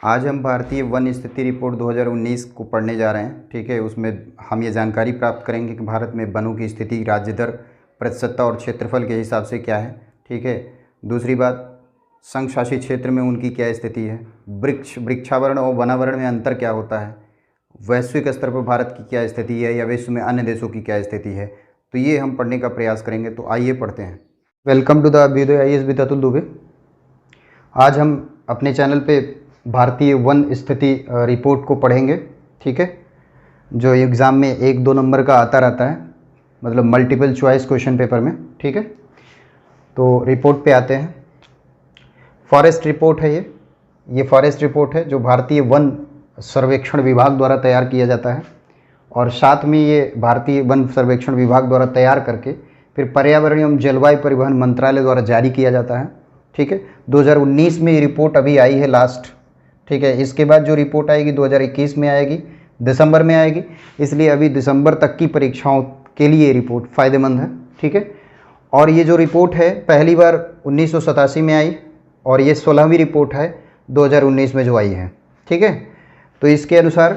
आज हम भारतीय वन स्थिति रिपोर्ट 2019 को पढ़ने जा रहे हैं। ठीक है, उसमें हम ये जानकारी प्राप्त करेंगे कि भारत में वनों की स्थिति राज्य दर, प्रतिशतता और क्षेत्रफल के हिसाब से क्या है। ठीक है, दूसरी बात, संघ शासित क्षेत्र में उनकी क्या स्थिति है, वृक्षावरण और वनावरण में अंतर क्या होता है, वैश्विक स्तर पर भारत की क्या स्थिति है या विश्व में अन्य देशों की क्या स्थिति है। तो ये हम पढ़ने का प्रयास करेंगे। तो आइए पढ़ते हैं। Welcome to the Abhyudaya IAS with Atul Dubey. आज हम अपने चैनल पे भारतीय वन स्थिति रिपोर्ट को पढ़ेंगे। ठीक है, जो एग्ज़ाम में 1-2 नंबर का आता रहता है, मतलब मल्टीपल चॉइस क्वेश्चन पेपर में। ठीक है, तो रिपोर्ट पे आते हैं। फॉरेस्ट रिपोर्ट है ये फॉरेस्ट रिपोर्ट है जो भारतीय वन सर्वेक्षण विभाग द्वारा तैयार किया जाता है, और साथ में ये भारतीय वन सर्वेक्षण विभाग द्वारा तैयार करके फिर पर्यावरण एवं जलवायु परिवहन मंत्रालय द्वारा जारी किया जाता है। ठीक है, 2019 में ये रिपोर्ट अभी आई है लास्ट। ठीक है, इसके बाद जो रिपोर्ट आएगी 2021 में आएगी, दिसंबर में आएगी। इसलिए अभी दिसंबर तक की परीक्षाओं के लिए ये रिपोर्ट फ़ायदेमंद है। ठीक है, और ये जो रिपोर्ट है पहली बार 1987 में आई, और ये 16वीं रिपोर्ट है 2019 में जो आई है। ठीक है, तो इसके अनुसार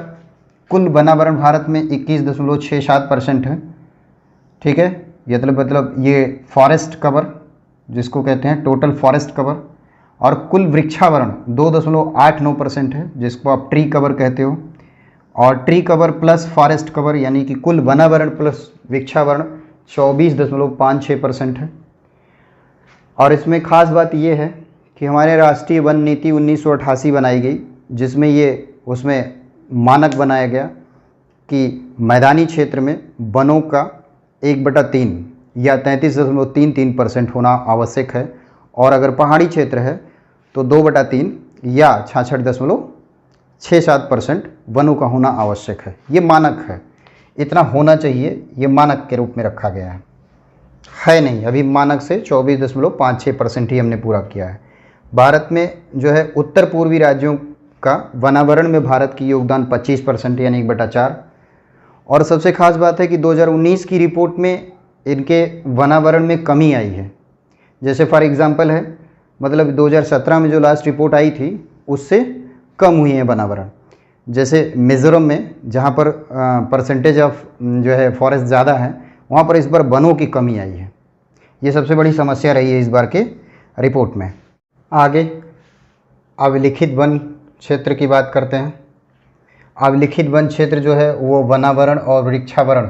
कुल वनावरण भारत में 21.67% है। ठीक है, ये मतलब ये फॉरेस्ट कवर जिसको कहते हैं टोटल फॉरेस्ट कवर, और कुल वृक्षावरण 2.89% है जिसको आप ट्री कवर कहते हो, और tree cover plus forest cover यानी कि कुल वनावरण प्लस वृक्षावरण 24.56% है। और इसमें ख़ास बात यह है कि हमारे राष्ट्रीय वन नीति 1988 बनाई गई, जिसमें उसमें मानक बनाया गया कि मैदानी क्षेत्र में वनों का 1/3 या 33.33% होना आवश्यक है, और अगर पहाड़ी क्षेत्र है तो 2/3 या 66.67% वनों का होना आवश्यक है। ये मानक है, इतना होना चाहिए, ये मानक के रूप में रखा गया है नहीं। अभी मानक से 24.56% ही हमने पूरा किया है। भारत में जो है उत्तर पूर्वी राज्यों का वनावरण में भारत की योगदान 25% यानी 1/4। और सबसे खास बात है कि 2019 की रिपोर्ट में इनके वनावरण में कमी आई है। जैसे फॉर एग्जांपल है, मतलब 2017 में जो लास्ट रिपोर्ट आई थी उससे कम हुई है वनावरण। जैसे मिज़ोरम में जहाँ पर परसेंटेज ऑफ जो है फॉरेस्ट ज़्यादा है, वहाँ पर इस बार वनों की कमी आई है। ये सबसे बड़ी समस्या रही है इस बार के रिपोर्ट में। आगे अविलिखित वन क्षेत्र की बात करते हैं। अविलिखित वन क्षेत्र जो है वो वनावरण और वृक्षावरण,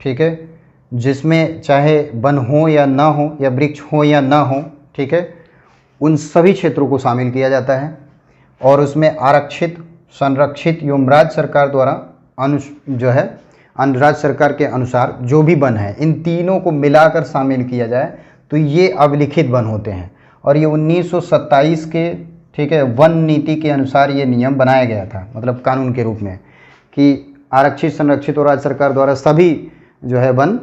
ठीक है, जिसमें चाहे वन हो या ना हो या वृक्ष हो या ना हो, ठीक है, उन सभी क्षेत्रों को शामिल किया जाता है। और उसमें आरक्षित, संरक्षित एवं राज्य सरकार द्वारा राज्य सरकार के अनुसार जो भी वन है, इन तीनों को मिलाकर शामिल किया जाए तो ये अविलिखित वन होते हैं। और ये 1927 के, ठीक है, वन नीति के अनुसार ये नियम बनाया गया था, मतलब कानून के रूप में, कि आरक्षित, संरक्षित और राज्य सरकार द्वारा सभी जो है वन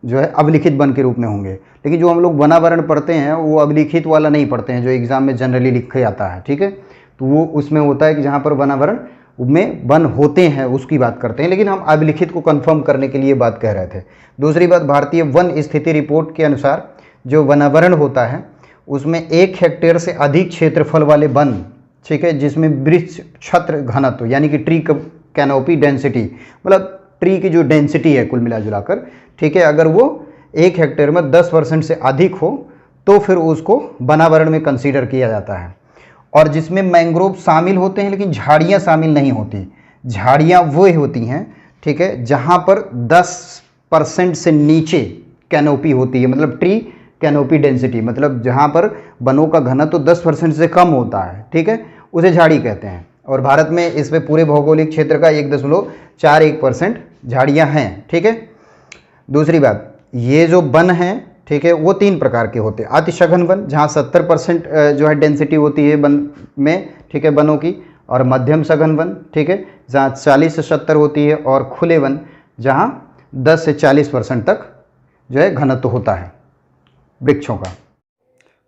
जो है अविलिखित वन के रूप में होंगे। लेकिन जो हम लोग वनावरण पढ़ते हैं वो अविलिखित वाला नहीं पढ़ते हैं, जो एग्ज़ाम में जनरली लिखा जाता है। ठीक है, तो वो उसमें होता है कि जहाँ पर वनावरण में वन होते हैं उसकी बात करते हैं, लेकिन हम अविलिखित को कंफर्म करने के लिए बात कह रहे थे। दूसरी बात, भारतीय वन स्थिति रिपोर्ट के अनुसार जो वनावरण होता है उसमें 1 हेक्टेयर से अधिक क्षेत्रफल वाले वन, ठीक है, जिसमें वृक्ष छत्र घनत्व यानी कि ट्री कैनोपी डेंसिटी, मतलब ट्री की जो डेंसिटी है कुल मिला जुलाकर, ठीक है, अगर वो 1 हेक्टेयर में 10% से अधिक हो तो फिर उसको वनावरण में कंसीडर किया जाता है। और जिसमें मैंग्रोव शामिल होते हैं लेकिन झाड़ियाँ शामिल नहीं होती। झाड़ियाँ वो होती हैं, ठीक है, जहाँ पर 10% से नीचे कैनोपी होती है, मतलब ट्री कैनोपी डेंसिटी, मतलब जहाँ पर वनों का घनत्व 10% से कम होता है, ठीक है, उसे झाड़ी कहते हैं। और भारत में इसमें पूरे भौगोलिक क्षेत्र का 1.41% झाड़ियाँ हैं। ठीक है, दूसरी बात, ये जो वन हैं, ठीक है, वो 3 प्रकार के होते हैं। अति सघन वन जहाँ 70% जो है डेंसिटी होती है वन में, ठीक है, वनों की, और मध्यम सघन वन, ठीक है, जहाँ 40 से 70 होती है, और खुले वन जहाँ 10 से 40% तक जो है घनत्व होता है वृक्षों का।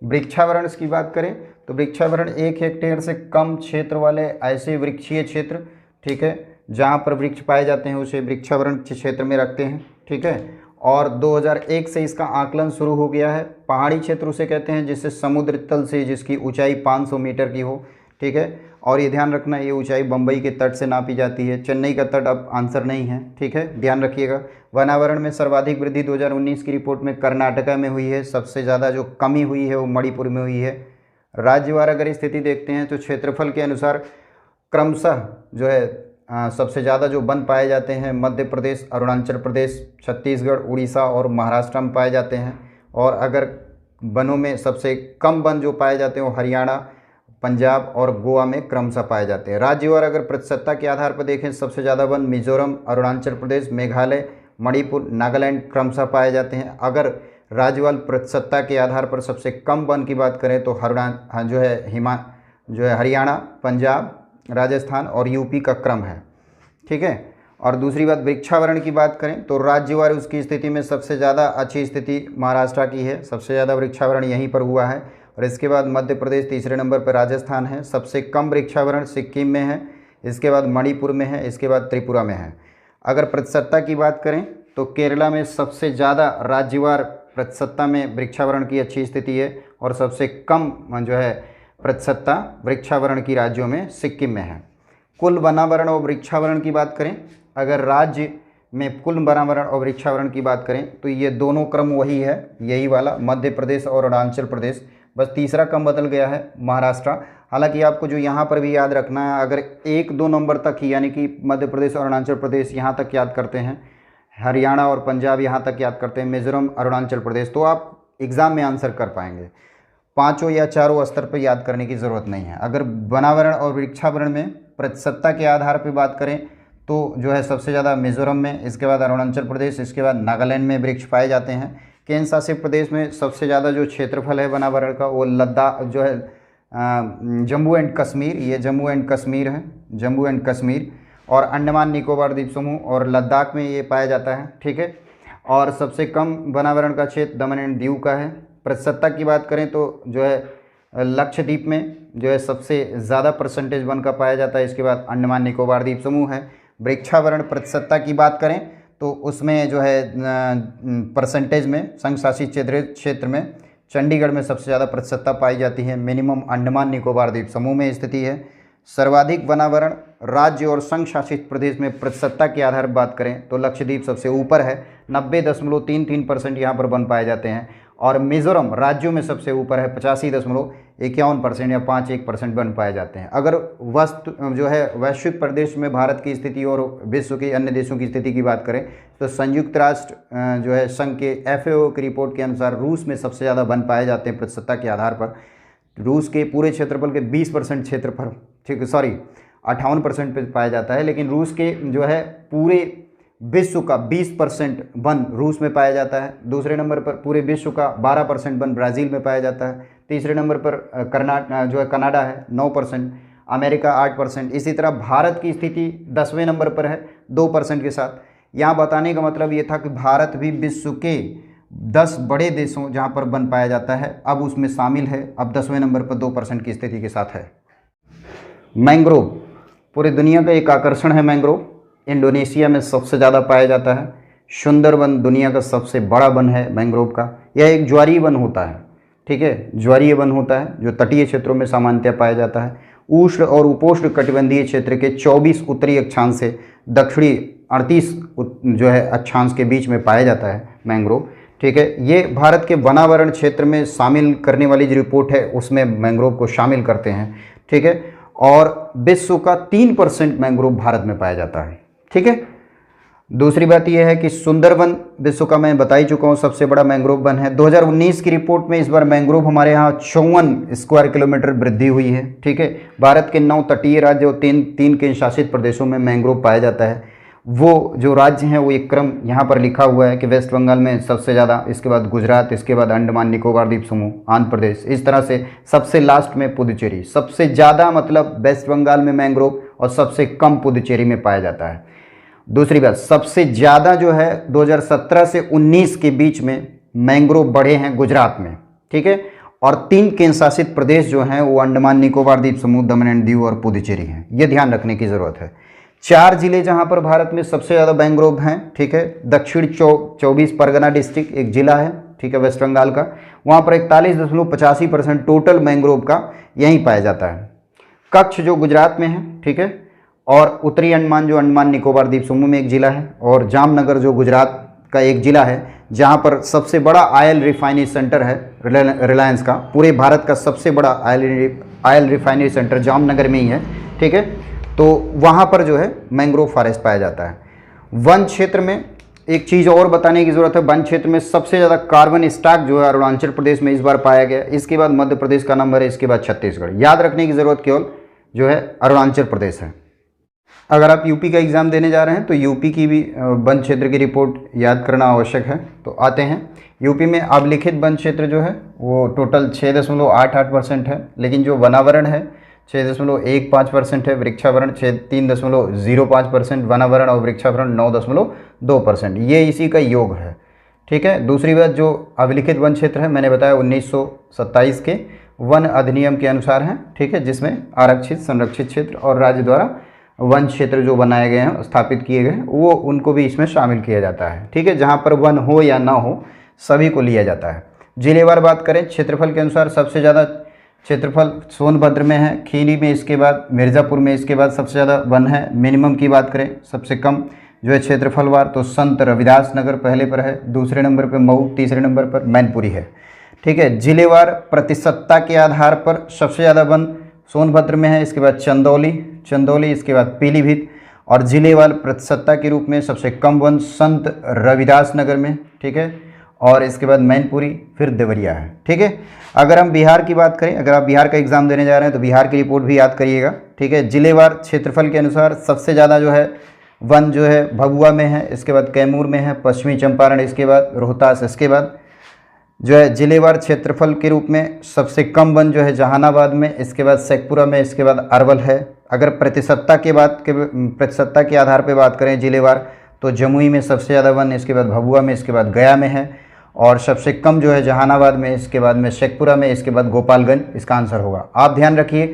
वृक्षावरण की बात करें तो वृक्षावरण 1 हेक्टेयर से कम क्षेत्र वाले ऐसे वृक्षीय क्षेत्र, ठीक है, जहाँ पर वृक्ष पाए जाते हैं उसे वृक्षावरण के क्षेत्र में रखते हैं। ठीक है, और 2001 से इसका आकलन शुरू हो गया है। पहाड़ी क्षेत्र उसे कहते हैं जिससे समुद्र तल से जिसकी ऊंचाई 500 मीटर की हो। ठीक है, और ये ध्यान रखना, ये ऊंचाई बम्बई के तट से नापी जाती है। चेन्नई का तट अब आंसर नहीं है, ठीक है, ध्यान रखिएगा। वनावरण में सर्वाधिक वृद्धि 2019 की रिपोर्ट में कर्नाटका में हुई है, सबसे ज़्यादा जो कमी हुई है वो मणिपुर में हुई है। राज्यवार अगर स्थिति देखते हैं तो क्षेत्रफल के अनुसार क्रमशः जो है सबसे ज़्यादा जो वन पाए जाते हैं मध्य प्रदेश, अरुणाचल प्रदेश, छत्तीसगढ़, उड़ीसा और महाराष्ट्र में पाए जाते हैं। और अगर वनों में सबसे कम वन जो पाए जाते हैं वो हरियाणा, पंजाब और गोवा में क्रमशः पाए जाते हैं। राज्यवार अगर प्रतिशतता के आधार पर देखें सबसे ज़्यादा वन मिजोरम, अरुणाचल प्रदेश, मेघालय, मणिपुर, नागालैंड क्रमशः पाए जाते हैं। अगर राज्यवार प्रतिशतता के आधार पर सबसे कम वन की बात करें तो हरियाणा, पंजाब, राजस्थान और यूपी का क्रम है, ठीक है। और दूसरी बात वृक्षावरण की बात करें तो राज्यवार उसकी स्थिति में सबसे ज़्यादा अच्छी स्थिति महाराष्ट्र की है, सबसे ज़्यादा वृक्षावरण यहीं पर हुआ है। और इसके बाद मध्य प्रदेश तीसरे नंबर पर, राजस्थान है, सबसे कम वृक्षावरण सिक्किम में है, इसके बाद मणिपुर में है, इसके बाद त्रिपुरा में है। अगर प्रतिशतता की बात करें तो केरला में सबसे ज़्यादा राज्यवार प्रतिशतता में वृक्षावरण की अच्छी स्थिति है और सबसे कम जो है प्रतिशतता वृक्षावरण की राज्यों में सिक्किम में है। कुल वनावरण और वृक्षावरण की बात करें, अगर राज्य में कुल वनावरण और वृक्षावरण की बात करें तो ये दोनों क्रम वही है, यही वाला, मध्य प्रदेश और अरुणाचल प्रदेश, बस तीसरा क्रम बदल गया है महाराष्ट्र। हालांकि आपको जो यहाँ पर भी याद रखना है, अगर 1-2 नंबर तक ही यानी कि मध्य प्रदेश और अरुणाचल प्रदेश यहाँ तक याद करते हैं, हरियाणा और पंजाब यहाँ तक याद करते हैं, मिजोरम, अरुणाचल प्रदेश, तो आप एग्ज़ाम में आंसर कर पाएंगे। 5 या 4 स्तर पर याद करने की ज़रूरत नहीं है। अगर वनावरण और वृक्षावरण में प्रतिशतता के आधार पर बात करें तो जो है सबसे ज़्यादा मिजोरम में, इसके बाद अरुणाचल प्रदेश, इसके बाद नागालैंड में वृक्ष पाए जाते हैं। केंद्र शासित प्रदेश में सबसे ज़्यादा जो क्षेत्रफल है वनावरण का वो लद्दाख जो है जम्मू एंड कश्मीर, ये जम्मू एंड कश्मीर है, जम्मू एंड कश्मीर, और अंडमान निकोबार द्वीप समूह और लद्दाख में ये पाया जाता है, ठीक है। और सबसे कम वनावरण का क्षेत्र दमन एंड दीव का है। प्रतिशतता की बात करें तो जो है लक्षद्वीप में जो है सबसे ज़्यादा परसेंटेज वन का पाया जाता है, इसके बाद अंडमान निकोबार द्वीप समूह है। वृक्षावरण प्रतिशतता की बात करें तो उसमें जो है परसेंटेज में संघ शासित क्षेत्र में चंडीगढ़ में सबसे ज़्यादा प्रतिशतता पाई जाती है, मिनिमम अंडमान निकोबार द्वीप समूह में स्थिति है। सर्वाधिक वनावरण राज्य और संघ शासित प्रदेश में प्रतिशतता के आधार पर बात करें तो लक्षद्वीप सबसे ऊपर है, 90.33% यहाँ पर वन पाए जाते हैं। और मिजोरम राज्यों में सबसे ऊपर है, 85.51% या 5.1% वन पाए जाते हैं। अगर जो है वैश्विक प्रदेश में भारत की स्थिति और विश्व के अन्य देशों की स्थिति की बात करें तो संयुक्त राष्ट्र जो है संघ के FAO की रिपोर्ट के अनुसार रूस में सबसे ज़्यादा वन पाए जाते हैं प्रतिशतता के आधार पर। रूस के पूरे क्षेत्रफल के 20% क्षेत्र पर, ठीक, 58% पे पाया जाता है, लेकिन रूस के जो है पूरे विश्व का 20% वन रूस में पाया जाता है। दूसरे नंबर पर पूरे विश्व का 12% वन ब्राज़ील में पाया जाता है। तीसरे नंबर पर कनाडा है 9%, अमेरिका 8%। इसी तरह भारत की स्थिति 10वें नंबर पर है 2% के साथ। यहाँ बताने का मतलब ये था कि भारत भी विश्व के 10 बड़े देशों जहाँ पर वन पाया जाता है अब उसमें शामिल है, अब 10वें नंबर पर 2% की स्थिति के साथ है। मैंग्रोव पूरी दुनिया का एक आकर्षण है। मैंग्रोव इंडोनेशिया में सबसे ज़्यादा पाया जाता है। सुंदरवन दुनिया का सबसे बड़ा वन है मैंग्रोव का। यह एक ज्वारीय वन होता है, ठीक है, ज्वारीय वन होता है जो तटीय क्षेत्रों में सामान्यतः पाया जाता है। उष्ण और उपोष्ण कटिबंधीय क्षेत्र के 24 उत्तरी अक्षांश से दक्षिणी 38 जो है अक्षांश के बीच में पाया जाता है मैंग्रोव, ठीक है। ये भारत के वनावरण क्षेत्र में शामिल करने वाली जो रिपोर्ट है उसमें मैंग्रोव को शामिल करते हैं, ठीक है। और विश्व का 3% मैंग्रोव भारत में पाया जाता है, ठीक है। दूसरी बात यह है कि सुंदरवन विश्व का मैं बता ही चुका हूँ सबसे बड़ा मैंग्रोव वन है। 2019 की रिपोर्ट में इस बार मैंग्रोव हमारे यहाँ 54 स्क्वायर किलोमीटर वृद्धि हुई है, ठीक है। भारत के 9 तटीय राज्य और 3 केंद्र शासित प्रदेशों में मैंग्रोव पाया जाता है। वो जो राज्य हैं वो एक क्रम यहाँ पर लिखा हुआ है कि वेस्ट बंगाल में सबसे ज़्यादा, इसके बाद गुजरात, इसके बाद अंडमान निकोबार द्वीप समूह, आंध्र प्रदेश, इस तरह से सबसे लास्ट में पुदुचेरी। सबसे ज़्यादा मतलब वेस्ट बंगाल में मैंग्रोव और सबसे कम पुदुचेरी में पाया जाता है। दूसरी बात, सबसे ज़्यादा जो है 2017 से 19 के बीच में मैंग्रोव बढ़े हैं गुजरात में, ठीक है। और 3 केंद्र शासित प्रदेश जो हैं वो अंडमान निकोबार द्वीप समूह, दमन एंड दीव और पुदुचेरी हैं। ये ध्यान रखने की ज़रूरत है। 4 जिले जहां पर भारत में सबसे ज़्यादा मैंग्रोव हैं, ठीक है। दक्षिण 24 परगना डिस्ट्रिक्ट एक जिला है, ठीक है, वेस्ट बंगाल का। वहां पर 41.85% टोटल मैंग्रोव का यहीं पाया जाता है। कच्छ जो गुजरात में है, ठीक है, और उत्तरी अंडमान जो अंडमान निकोबार द्वीप समूह में एक ज़िला है, और जामनगर जो गुजरात का एक ज़िला है जहाँ पर सबसे बड़ा ऑयल रिफाइनरी सेंटर है रिलायंस का, पूरे भारत का सबसे बड़ा ऑयल रिफाइनरी सेंटर जामनगर में ही है, ठीक है। तो वहाँ पर जो है मैंग्रोव फॉरेस्ट पाया जाता है। वन क्षेत्र में एक चीज़ और बताने की ज़रूरत है, वन क्षेत्र में सबसे ज़्यादा कार्बन स्टॉक जो है अरुणाचल प्रदेश में इस बार पाया गया, इसके बाद मध्य प्रदेश का नंबर है, इसके बाद छत्तीसगढ़। याद रखने की ज़रूरत केवल जो है अरुणाचल प्रदेश है। अगर आप यूपी का एग्ज़ाम देने जा रहे हैं तो यूपी की भी वन क्षेत्र की रिपोर्ट याद करना आवश्यक है। तो आते हैं, यूपी में अभिलिखित वन क्षेत्र जो है वो टोटल 6.88% है, लेकिन जो वनावरण है 6.15% है, वृक्षावरण 3.05%, वनावरण और वृक्षावरण 9.2%, ये इसी का योग है, ठीक है। दूसरी बात, जो अभिलिखित वन क्षेत्र है मैंने बताया 1927 के वन अधिनियम के अनुसार है, ठीक है, जिसमें आरक्षित संरक्षित क्षेत्र और राज्य द्वारा वन क्षेत्र जो बनाए गए हैं, स्थापित किए गए हैं, वो उनको भी इसमें शामिल किया जाता है, ठीक है। जहाँ पर वन हो या ना हो सभी को लिया जाता है। जिलेवार बात करें क्षेत्रफल के अनुसार, सबसे ज़्यादा क्षेत्रफल सोनभद्र में है, खीरी में, इसके बाद मिर्ज़ापुर में, इसके बाद सबसे ज़्यादा वन है। मिनिमम की बात करें, सबसे कम जो है क्षेत्रफलवार तो संत रविदास नगर पहले पर है, दूसरे नंबर पर मऊ, तीसरे नंबर पर मैनपुरी है, ठीक है। जिलेवार प्रतिशतता के आधार पर सबसे ज़्यादा वन सोनभद्र में है, इसके बाद चंदौली, इसके बाद पीलीभीत, और जिलेवार प्रतिशतता के रूप में सबसे कम वन संत रविदास नगर में, ठीक है, और इसके बाद मैनपुरी, फिर देवरिया है, ठीक है। अगर हम बिहार की बात करें, अगर आप बिहार का एग्ज़ाम देने जा रहे हैं तो बिहार की रिपोर्ट भी याद करिएगा, ठीक है। जिलेवार क्षेत्रफल के अनुसार सबसे ज़्यादा जो है वन जो है भभुआ में है, इसके बाद कैमूर में है, पश्चिमी चंपारण, इसके बाद रोहतास, इसके बाद जो है जिलेवार क्षेत्रफल के रूप में सबसे कम वन जो है जहानाबाद में, इसके बाद शेखपुरा में, इसके बाद अरवल है। अगर प्रतिशतता के आधार पर बात करें जिलेवार, तो जमुई में सबसे ज़्यादा वन, इसके बाद भभुआ में, इसके बाद गया में है, और सबसे कम जो है जहानाबाद में, इसके बाद में शेखपुरा में, इसके बाद गोपालगंज इसका आंसर होगा। आप ध्यान रखिए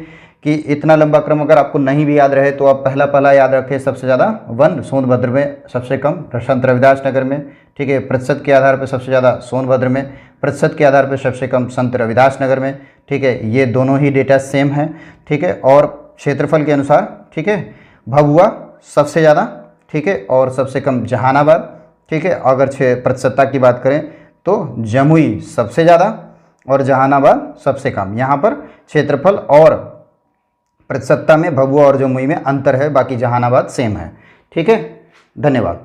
कि इतना लंबा क्रम अगर आपको नहीं भी याद रहे तो आप पहला याद रखें, सबसे ज़्यादा वन सोनभद्र में, सबसे कम संत रविदास नगर में, ठीक है। प्रतिशत के आधार पर सबसे ज़्यादा सोनभद्र में, प्रतिशत के आधार पर सबसे कम संत रविदास नगर में, ठीक है। ये दोनों ही डेटा सेम है, ठीक है। और क्षेत्रफल के अनुसार, ठीक है, भभुआ सबसे ज़्यादा, ठीक है, और सबसे कम जहानाबाद, ठीक है। अगर प्रतिशतता की बात करें तो जमुई सबसे ज़्यादा और जहानाबाद सबसे कम। यहाँ पर क्षेत्रफल और प्रतिशतता में भभुआ और जमुई में अंतर है, बाकी जहानाबाद सेम है, ठीक है। धन्यवाद।